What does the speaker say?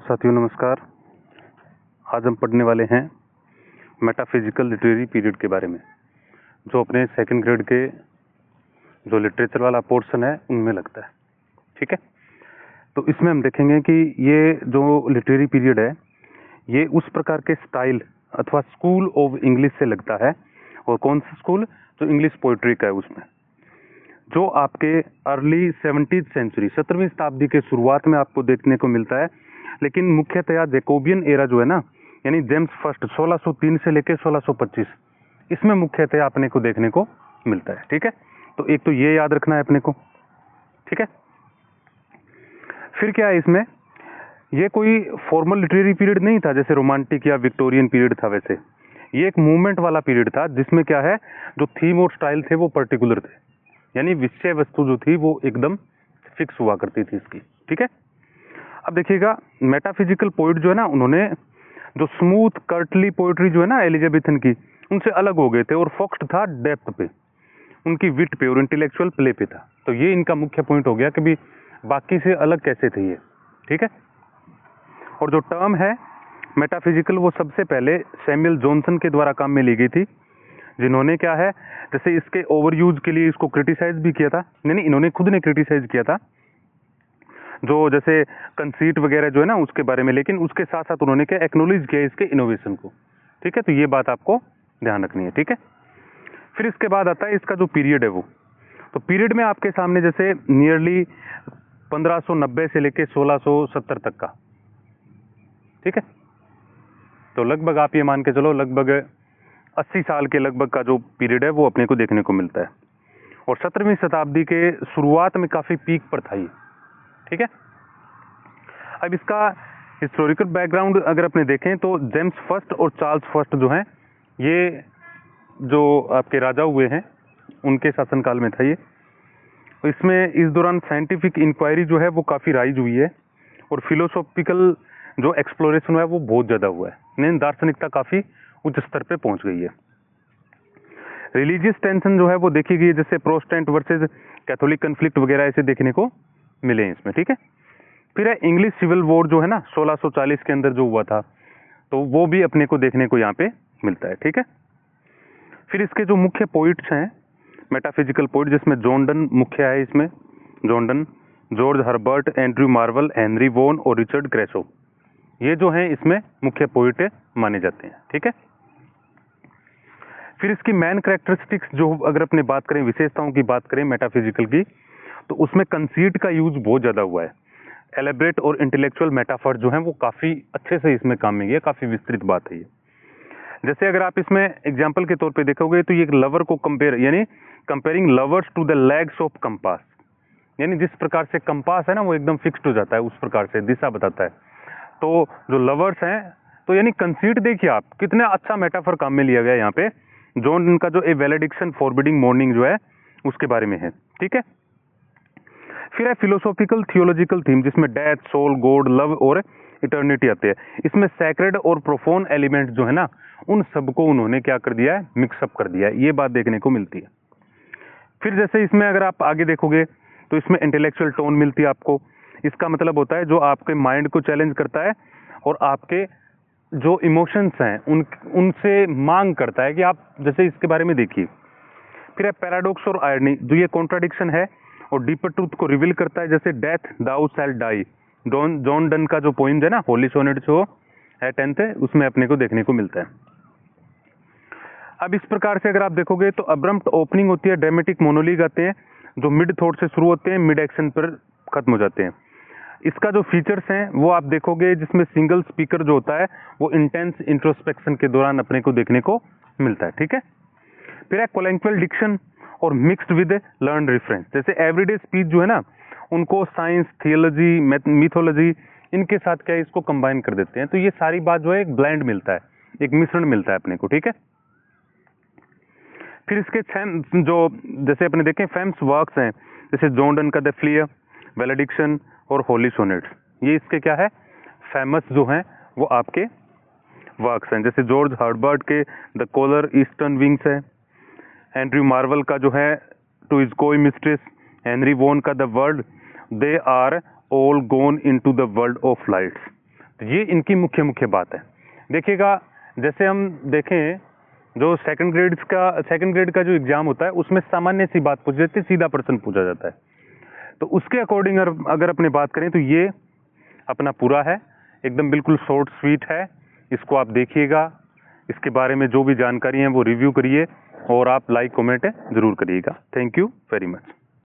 साथियों नमस्कार। आज हम पढ़ने वाले हैं मेटाफिजिकल लिटरेरी पीरियड के बारे में, जो अपने सेकंड ग्रेड के जो लिटरेचर वाला पोर्शन है उनमें लगता है। ठीक है, तो इसमें हम देखेंगे कि ये जो लिटरेरी पीरियड है ये उस प्रकार के स्टाइल अथवा स्कूल ऑफ इंग्लिश से लगता है। और कौन सा स्कूल? जो इंग्लिश पोइट्री का है, उसमें जो आपके अर्ली 17वीं सेंचुरी 17वीं शताब्दी के शुरुआत में आपको देखने को मिलता है। लेकिन मुख्यतया जैकोबियन एरा जो है ना, यानी जेम्स फर्स्ट 1603 से लेकर 1625, इसमें मुख्यतया अपने को देखने को मिलता है। ठीक है, तो एक तो ये याद रखना है अपने को। ठीक है, फिर क्या है इसमें, ये कोई फॉर्मल लिटरेरी पीरियड नहीं था जैसे रोमांटिक या विक्टोरियन पीरियड था। वैसे ये एक मूवमेंट वाला पीरियड था जिसमें क्या है, जो थीम और स्टाइल थे वो पर्टिकुलर थे, यानी विषय वस्तु जो थी वो एकदम फिक्स हुआ करती थी इसकी। ठीक है, अब देखिएगा मेटाफिजिकल पोइट जो है ना, उन्होंने जो स्मूथ कर्टली पोइट्री जो है ना एलिजाबेथन की, उनसे अलग हो गए थे और फोकस्ड था डेप्थ पे, उनकी विट पे और इंटेलेक्चुअल प्ले पे था। तो ये इनका मुख्य पॉइंट हो गया कि भी बाकी से अलग कैसे थे ये। ठीक है, और जो टर्म है मेटाफिजिकल वो सबसे पहले सैमुअल जॉनसन के द्वारा काम में ली गई थी, जिन्होंने क्या है, जैसे इसके ओवर यूज के लिए इसको क्रिटिसाइज भी किया था। नहीं, इन्होंने खुद ने क्रिटिसाइज किया था, जो जैसे कंसीट वगैरह जो है ना उसके बारे में, लेकिन उसके साथ साथ उन्होंने क्या एक्नॉलेज किया इसके इनोवेशन को। ठीक है, तो ये बात आपको ध्यान रखनी है। ठीक है, फिर इसके बाद आता है इसका जो पीरियड है वो, तो पीरियड में आपके सामने जैसे नियरली 1590 से लेके 1670 तक का। ठीक है, तो लगभग आप ये मान के चलो लगभग 80 साल के लगभग का जो पीरियड है वो अपने को देखने को मिलता है। और 17वीं शताब्दी के शुरुआत में काफी पीक पर था ये। ठीक है, अब इसका हिस्टोरिकल बैकग्राउंड अगर अपने देखें तो जेम्स फर्स्ट और चार्ल्स फर्स्ट जो हैं, ये जो आपके राजा हुए हैं उनके शासनकाल में था ये। तो इसमें इस दौरान साइंटिफिक इंक्वायरी जो है वो काफ़ी राइज हुई है और फिलोसॉफिकल जो एक्सप्लोरेशन हुआ है वो बहुत ज़्यादा हुआ है, यानी दार्शनिकता काफ़ी उच्च स्तर पे पहुंच गई है। रिलीजियस टेंशन जो है वो देखी गई है, जैसे प्रोटेस्टेंट वर्सेस कैथोलिक कन्फ्लिक्ट वगैरह ऐसे देखने को मिले हैं इसमें। ठीक है, फिर है इंग्लिश सिविल वॉर जो है ना 1640 के अंदर जो हुआ था, तो वो भी अपने को देखने को यहाँ पे मिलता है। ठीक है, फिर इसके जो मुख्य पोइट्स हैं मेटाफिजिकल पोइट, जिसमें जॉन डन मुख्य है इसमें, John Donne, George Herbert, Andrew Marvell, Henry Vaughan और रिचर्ड क्रेसो, ये जो हैं इसमें मुख्य पोइट माने जाते हैं। ठीक है, फिर इसकी मैन कैरेक्टरिस्टिक्स जो अगर अपने बात करें, विशेषताओं की बात करें मेटाफिजिकल की, तो उसमें कंसीट का यूज बहुत ज्यादा हुआ है। एलेबरेट और इंटेलेक्चुअल मेटाफर जो है वो काफी अच्छे से इसमें काम में, ये काफी विस्तृत बात है ये। जैसे अगर आप इसमें एग्जाम्पल के तौर पे देखोगे तो ये एक लवर को कंपेयर, यानी comparing lovers to the legs of compass, यानी जिस प्रकार से कंपास है ना वो एकदम फिक्स्ड हो जाता है, उस प्रकार से दिशा बताता है। तो जो लवर्स हैं, तो यानी कंसीट देखिए आप कितना अच्छा मेटाफर काम में लिया गया यहाँ पे। जॉन इनका जो ए वेलेडिक्शन फॉरबिडिंग मॉर्निंग जो है उसके बारे में है। ठीक है, फिर है फिलोसॉफिकल थियोलॉजिकल थीम, जिसमें डेथ, सोल, गॉड, लव और इटर्निटी आते हैं। इसमें सैक्रेड और प्रोफोन एलिमेंट जो है ना, उन सबको उन्होंने क्या कर दिया है, मिक्सअप कर दिया है, ये बात देखने को मिलती है। फिर जैसे इसमें अगर आप आगे देखोगे तो इसमें इंटेलेक्चुअल टोन मिलती है आपको। इसका मतलब होता है जो आपके माइंड को चैलेंज करता है और आपके जो इमोशंस हैं उनसे मांग करता है कि आप जैसे इसके बारे में देखिए। फिर है पैराडॉक्स और आयरनी, जो ये कॉन्ट्राडिक्शन है और डीपर ट्रूथ को रिवील करता है, जैसे डेथ दाउ शैल डाई, जॉन डन का जो पोइम है ना होली सोनेट जो है 10th है, उसमें अपने को देखने को मिलता है। अब इस प्रकार से अगर आप देखोगे तो अब्रम्प्ट ओपनिंग होती है, ड्रामेटिक मोनोलॉग आते हैं जो मिड थॉट से शुरू होते हैं, मिड एक्शन पर खत्म हो जाते हैं। इसका जो फीचर्स हैं वो आप देखोगे, जिसमें सिंगल स्पीकर जो होता है वो इंटेंस इंट्रोस्पेक्शन के दौरान अपने को देखने को मिलता है। ठीक है, फिर है कोलैंक्वल डिक्शन और मिक्स्ड विद लर्न रेफरेंस, जैसे एवरीडे स्पीच जो है ना उनको साइंस, थियोलॉजी, मिथोलॉजी इनके साथ क्या है इसको कंबाइन कर देते हैं। तो ये सारी बात जो है एक ब्लेंड मिलता है, एक मिश्रण मिलता है अपने को। ठीक है, फिर इसके जो जैसे अपने देखें फेम्स वर्क्स हैं, जैसे जॉन डन का द फ्लियर, वेलेडिक्शन और होली सोनेट्स, ये इसके क्या है फेमस जो हैं वो आपके वर्क्स हैं। जैसे जॉर्ज हर्बर्ट के द कॉलर ईस्टर्न विंग्स है, एंड्रयू मार्वल का जो है to his coy mistress, Henry Vaughan का the world, they are all gone into the world of lights. तो ये इनकी मुख्य मुख्य बात है। देखिएगा, जैसे हम देखें जो सेकंड ग्रेड का जो एग्जाम होता है उसमें सामान्य सी बात पूछ जाती है, सीधा प्रश्न पूछा जाता है। तो उसके अकॉर्डिंग अगर अपने बात करें तो ये अपना पूरा है, एकदम बिल्कुल शॉर्ट स्वीट है। इसको आप देखिएगा, इसके बारे में जो भी जानकारी है वो रिव्यू करिए और आप लाइक कमेंट जरूर करिएगा। Thank you very much.